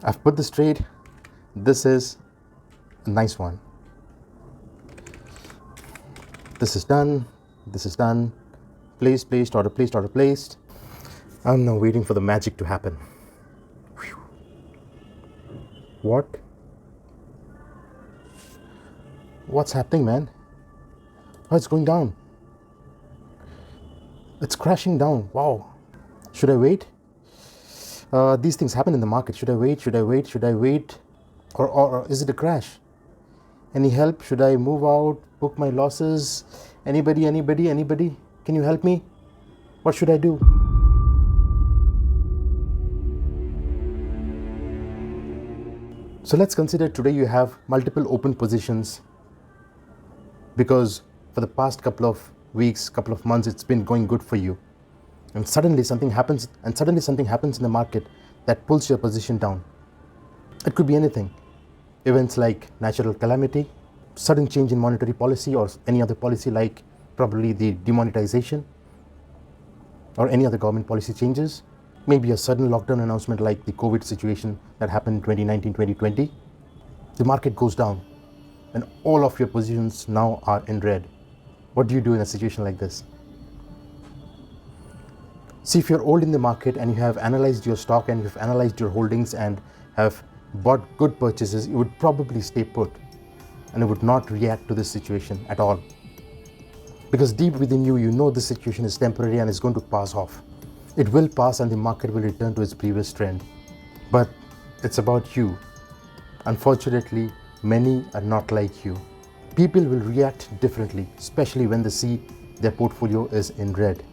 I've put this trade. This is a nice one. This is done. This is done. Placed, order placed. I'm now waiting for the magic to happen. Whew. What? What's happening, man? Oh, it's going down. It's crashing down. Wow. Should I wait? These things happen in the market. Should I wait? Should I wait? Should I wait? Or is it a crash? Any help? Should I move out? Book my losses? Anybody? Can you help me? What should I do? So let's consider today you have multiple open positions because for the past couple of weeks, couple of months, it's been going good for you. And suddenly something happens in the market that pulls your position down. It could be anything. Events like natural calamity, sudden change in monetary policy or any other policy like probably the demonetization or any other government policy changes. Maybe a sudden lockdown announcement like the COVID situation that happened in 2019, 2020. The market goes down and all of your positions now are in red. What do you do in a situation like this? See, if you're old in the market and you have analyzed your stock and you've analyzed your holdings and have bought good purchases, you would probably stay put and you would not react to this situation at all. Because deep within you, you know this situation is temporary and it's going to pass off. It will pass and the market will return to its previous trend. But it's about you. Unfortunately, many are not like you. People will react differently, especially when they see their portfolio is in red.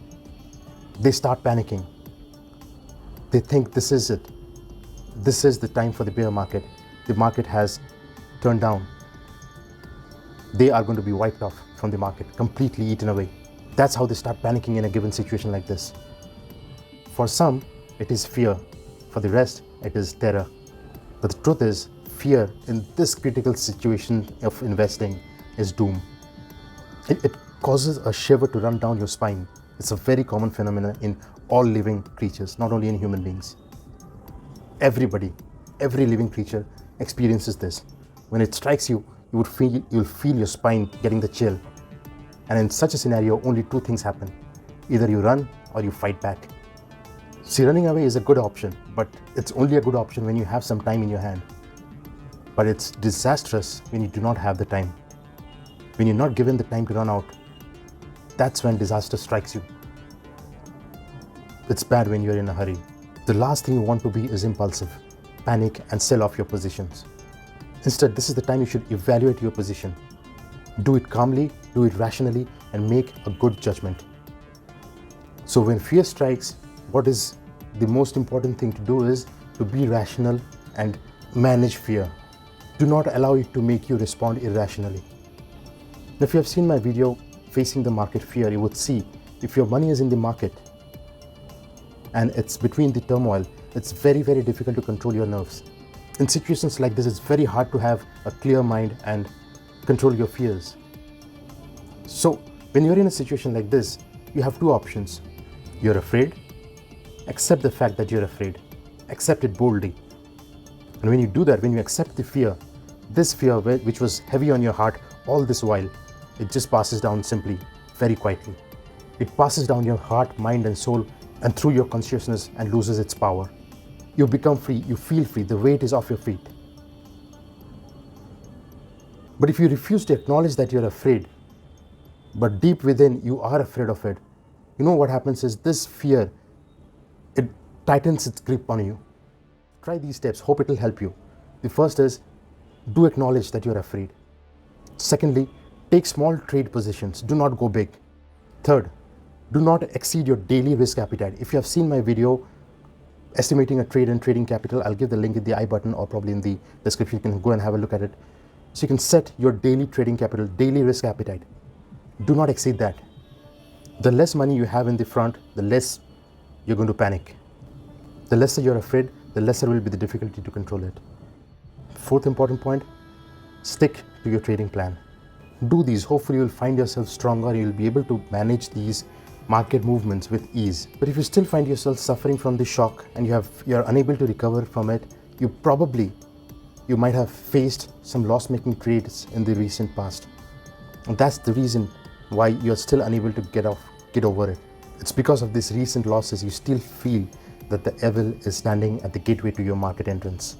They start panicking. They think this is it. This is the time for the bear market. The market has turned down. They are going to be wiped off from the market, completely eaten away. That's how they start panicking in a given situation like this. For some, it is fear. For the rest, it is terror. But the truth is, fear in this critical situation of investing is doom. It causes a shiver to run down your spine. It's a very common phenomenon in all living creatures, not only in human beings. Everybody, every living creature experiences this. When it strikes you, you'll feel your spine getting the chill. And in such a scenario, only two things happen. Either you run or you fight back. See, running away is a good option, but it's only a good option when you have some time in your hand. But it's disastrous when you do not have the time. When you're not given the time to run out, that's when disaster strikes you. It's bad when you're in a hurry. The last thing you want to be is impulsive, panic, and sell off your positions. Instead, this is the time you should evaluate your position. Do it calmly, do it rationally, and make a good judgment. So when fear strikes, what is the most important thing to do is to be rational and manage fear. Do not allow it to make you respond irrationally. If you have seen my video, Facing the Market Fear, you would see if your money is in the market and it's between the turmoil, it's very, very difficult to control your nerves. In situations like this, it's very hard to have a clear mind and control your fears. So when you're in a situation like this, you have two options. You're afraid. Accept the fact that you're afraid. Accept it boldly. And when you do that, when you accept the fear, this fear which was heavy on your heart all this while, it just passes down simply, very quietly. It passes down your heart, mind and soul and through your consciousness and loses its power. You become free, you feel free, the weight is off your feet. But if you refuse to acknowledge that you're afraid, but deep within you are afraid of it, you know what happens is this fear, it tightens its grip on you. Try these steps, hope it will help you. The first is, do acknowledge that you're afraid. Secondly, take small trade positions, do not go big. Third, do not exceed your daily risk appetite. If you have seen my video, estimating a trade and trading capital, I'll give the link in the I button or probably in the description. You can go and have a look at it. So you can set your daily trading capital, daily risk appetite. Do not exceed that. The less money you have in the front, the less you're going to panic. The lesser you're afraid, the lesser will be the difficulty to control it. Fourth important point, stick to your trading plan. Do these, hopefully you'll find yourself stronger, you'll be able to manage these market movements with ease. But if you still find yourself suffering from the shock and you're unable to recover from it, You might have faced some loss-making trades in the recent past. And that's the reason why you're still unable to get over it. It's because of these recent losses you still feel that the evil is standing at the gateway to your market entrance.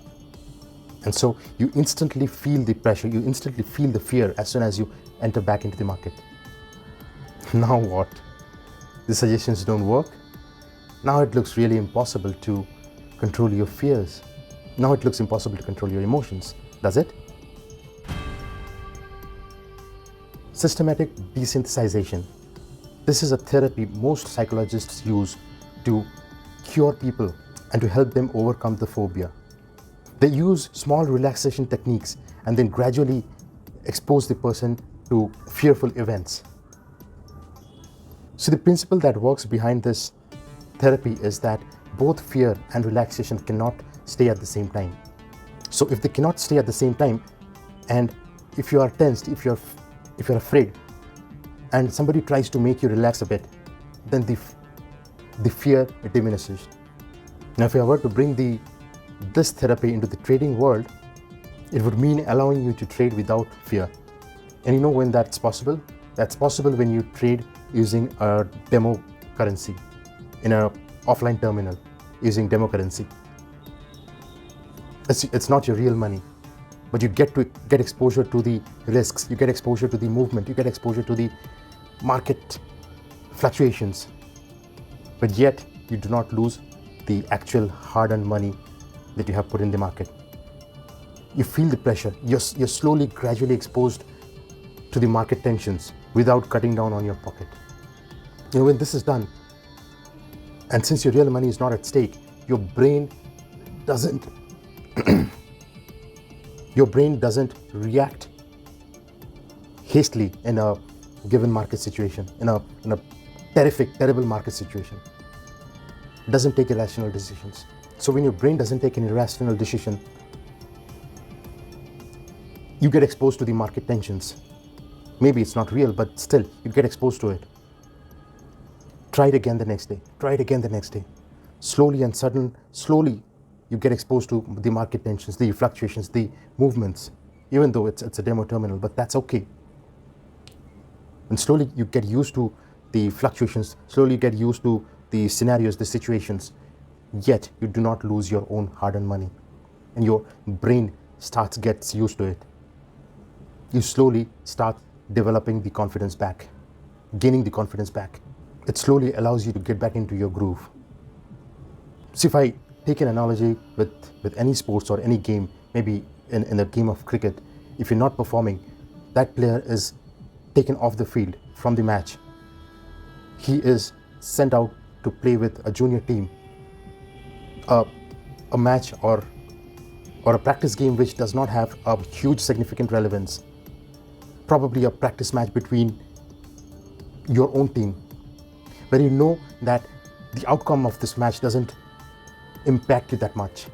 And so you instantly feel the pressure, you instantly feel the fear as soon as you enter back into the market. Now what? The suggestions don't work? Now it looks really impossible to control your fears. Now it looks impossible to control your emotions, does it? Systematic desensitization. This is a therapy most psychologists use to cure people and to help them overcome the phobia. They use small relaxation techniques and then gradually expose the person to fearful events. So the principle that works behind this therapy is that both fear and relaxation cannot stay at the same time. So if they cannot stay at the same time, and if you are tensed, if you're afraid, and somebody tries to make you relax a bit, then the fear diminishes. Now, if I were to bring this therapy into the trading world, it would mean allowing you to trade without fear. And you know when that's possible? That's possible when you trade using a demo currency, in an offline terminal, using demo currency. It's not your real money, but you get exposure to the risks, you get exposure to the movement, you get exposure to the market fluctuations, but yet you do not lose the actual hard-earned money that you have put in the market. You feel the pressure, you're slowly, gradually exposed to the market tensions without cutting down on your pocket. You know, when this is done, and since your real money is not at stake, your brain doesn't react hastily in a given market situation, in a terrible market situation. It doesn't take irrational decisions. So when your brain doesn't take an irrational decision, you get exposed to the market tensions. Maybe it's not real, but still, you get exposed to it. Try it again the next day. Try it again the next day. Slowly, you get exposed to the market tensions, the fluctuations, the movements, even though it's a demo terminal, but that's okay. And slowly you get used to the fluctuations, slowly you get used to the scenarios, the situations, yet you do not lose your own hard-earned money. And your brain gets used to it. You slowly start developing the confidence back, gaining the confidence back. It slowly allows you to get back into your groove. So if I take an analogy with any sports or any game, maybe in a game of cricket, if you're not performing, that player is taken off the field from the match. He is sent out to play with a junior team, a match or a practice game which does not have a huge significant relevance. Probably a practice match between your own team, where you know that the outcome of this match doesn't impact you that much.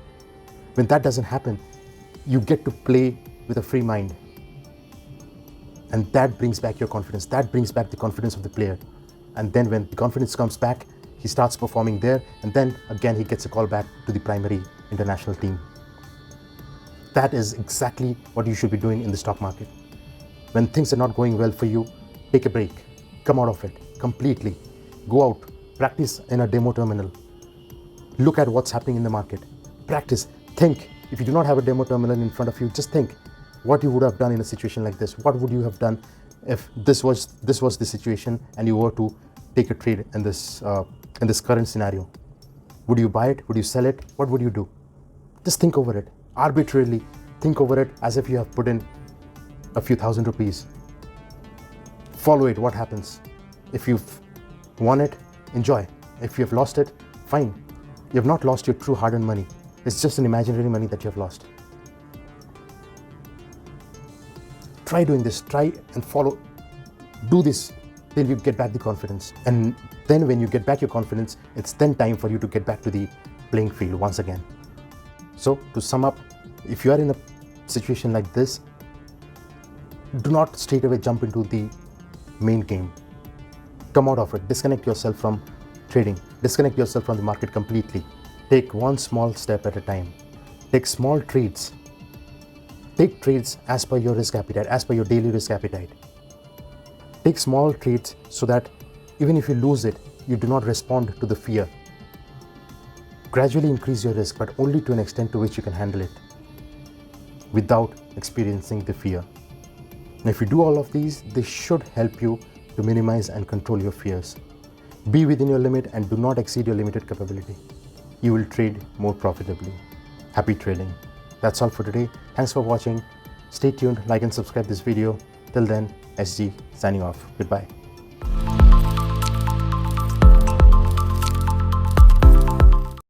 When that doesn't happen, you get to play with a free mind. And that brings back your confidence. That brings back the confidence of the player. And then when the confidence comes back, he starts performing there, and then again he gets a call back to the primary international team. That is exactly what you should be doing in the stock market. When things are not going well for you, take a break. Come out of it completely. Go out, practice in a demo terminal. Look at what's happening in the market. Practice, think. If you do not have a demo terminal in front of you, just think what you would have done in a situation like this. What would you have done if this was the situation and you were to take a trade in this current scenario? Would you buy it? Would you sell it? What would you do? Just think over it. Arbitrarily think over it as if you have put in a few thousand rupees. Follow it, what happens. If you've won it, enjoy. If you've lost it, fine. You have not lost your true hard-earned money. It's just an imaginary money that you have lost. Try doing this, try and follow. Do this till you get back the confidence. And then when you get back your confidence, it's then time for you to get back to the playing field once again. So to sum up, if you are in a situation like this, do not straight away jump into the main game. Come out of it. Disconnect yourself from trading. Disconnect yourself from the market completely. Take one small step at a time. Take small trades. Take trades as per your risk appetite, as per your daily risk appetite. Take small trades so that even if you lose it, you do not respond to the fear. Gradually increase your risk, but only to an extent to which you can handle it without experiencing the fear. And if you do all of these, this should help you to minimize and control your fears. Be within your limit and do not exceed your limited capability. You will trade more profitably. Happy trading. That's all for today. Thanks for watching. Stay tuned, like and subscribe this video. Till then, SG signing off. Goodbye.